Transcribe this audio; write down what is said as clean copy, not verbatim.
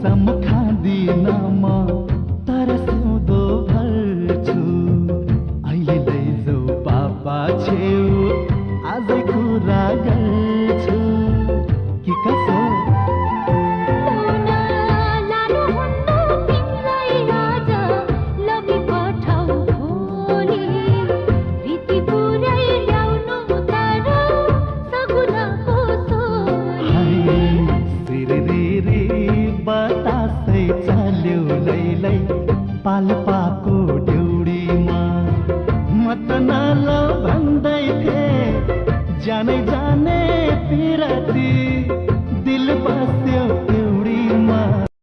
सम्खादिन म तर सिउँदो भर्छु अहिले लैजाऊ पापा छेउ आजै कुरा गर्छु कि कसो पाल्पाको ड्युडीमा म त नलौ भन्दै थिए जानै